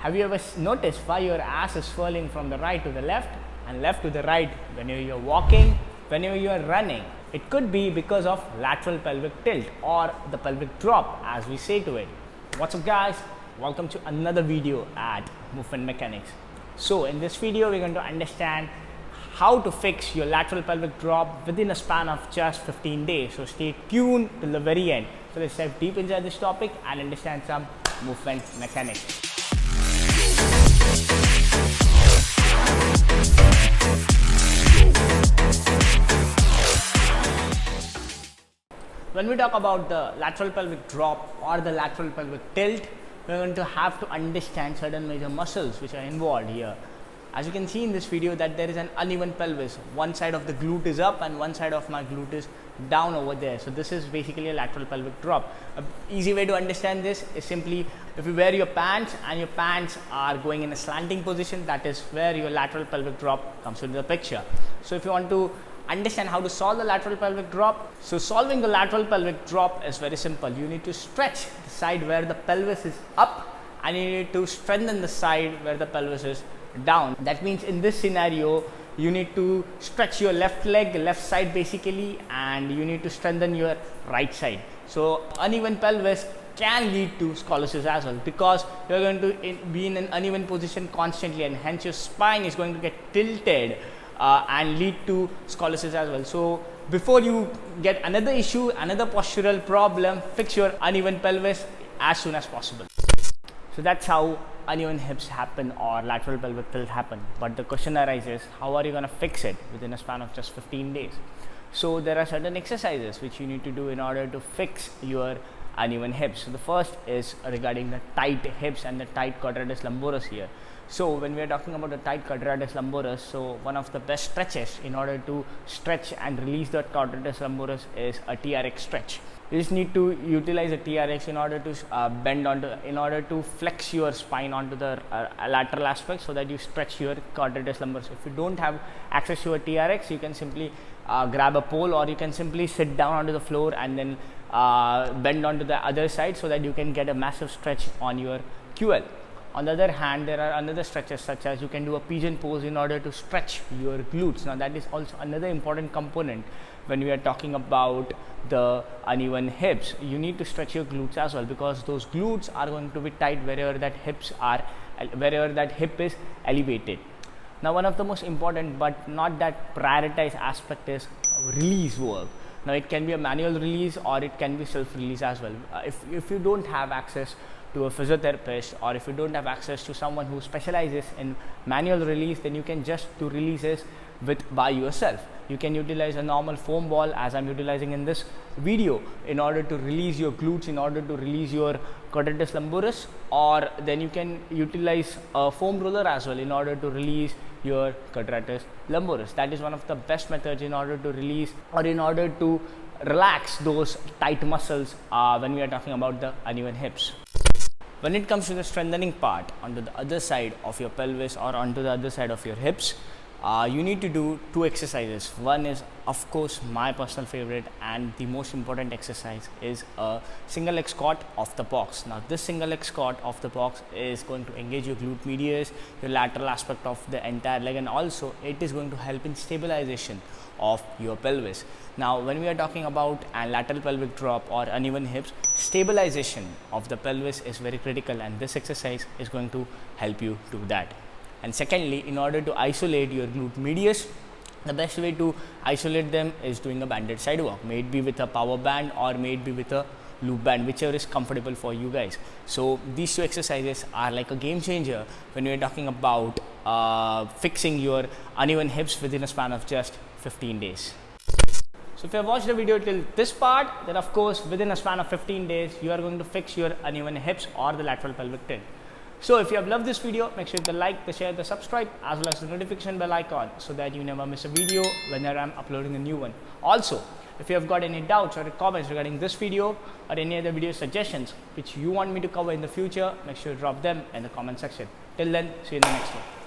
Have you ever noticed why your ass is swirling from the right to the left and left to the right whenever you're walking, whenever you're running? It could be because of lateral pelvic tilt or the pelvic drop, as we say to it. What's up guys? Welcome to another video at Movement Mechanics. So in this video we're going to understand how to fix your lateral pelvic drop within a span of just 15 days. So stay tuned till the very end. So let's dive deep inside this topic and understand some movement mechanics. When we talk about the lateral pelvic drop or the lateral pelvic tilt, we're going to have to understand certain major muscles which are involved here. As you can see in this video that there is an uneven pelvis. One side of the glute is up and one side of my glute is down over there. So this is basically a lateral pelvic drop. An easy way to understand this is simply if you wear your pants and your pants are going in a slanting position, that is where your lateral pelvic drop comes into the picture. So if you want to understand how to solve the lateral pelvic drop, so solving the lateral pelvic drop is very simple. You need to stretch the side where the pelvis is up and you need to strengthen the side where the pelvis is down. That means in this scenario you need to stretch your left leg, left side basically, and you need to strengthen your right side. So uneven pelvis can lead to scoliosis as well, because you're going to be in an uneven position constantly and hence your spine is going to get tilted and lead to scoliosis as well. So before you get another issue, another postural problem, fix your uneven pelvis as soon as possible. So that's how uneven hips happen or lateral pelvic tilt happen. But the question arises, how are you going to fix it within a span of just 15 days? So there are certain exercises which you need to do in order to fix your uneven hips. So the first is regarding the tight hips and the tight quadratus lumboris here. So when we are talking about the tight quadratus lumboris, so one of the best stretches in order to stretch and release the quadratus lumboris is a TRX stretch. You just need to utilize a TRX in order to in order to flex your spine onto the lateral aspect so that you stretch your quadratus lumboris. If you don't have access to a TRX, you can simply grab a pole, or you can simply sit down onto the floor and then bend onto the other side so that you can get a massive stretch on your QL. On the other hand, there are another stretches such as you can do a pigeon pose in order to stretch your glutes. Now that is also another important component when we are talking about the uneven hips. You need to stretch your glutes as well, because those glutes are going to be tight wherever that hip is elevated. Now one of the most important but not that prioritized aspect is release work. Now it can be a manual release or it can be self release as well. If you don't have access to a physiotherapist, or if you don't have access to someone who specializes in manual release, then you can just do releases by yourself. You can utilize a normal foam ball, as I'm utilizing in this video, in order to release your glutes, in order to release your quadratus lumboris, or then you can utilize a foam roller as well in order to release your quadratus lumboris. That is one of the best methods in order to release or in order to relax those tight muscles when we are talking about the uneven hips. When it comes to the strengthening part onto the other side of your pelvis or onto the other side of your hips, you need to do two exercises. One is, of course, my personal favorite and the most important exercise is a single leg squat off the box. Now this single leg squat off the box is going to engage your glute medius, your lateral aspect of the entire leg, and also it is going to help in stabilization of your pelvis. Now when we are talking about a lateral pelvic drop or uneven hips, stabilization of the pelvis is very critical, and this exercise is going to help you do that. And secondly, in order to isolate your glute medius, the best way to isolate them is doing a banded side walk, may it be with a power band or may it be with a loop band, whichever is comfortable for you guys. So these two exercises are like a game changer when we are talking about fixing your uneven hips within a span of just 15 days. So if you have watched the video till this part, then of course within a span of 15 days you are going to fix your uneven hips or the lateral pelvic tilt. So if you have loved this video, make sure to like, the share, the subscribe, as well as the notification bell icon, so that you never miss a video whenever I'm uploading a new one. Also, if you have got any doubts or comments regarding this video or any other video suggestions which you want me to cover in the future, make sure to drop them in the comment section. Till then, see you in the next one.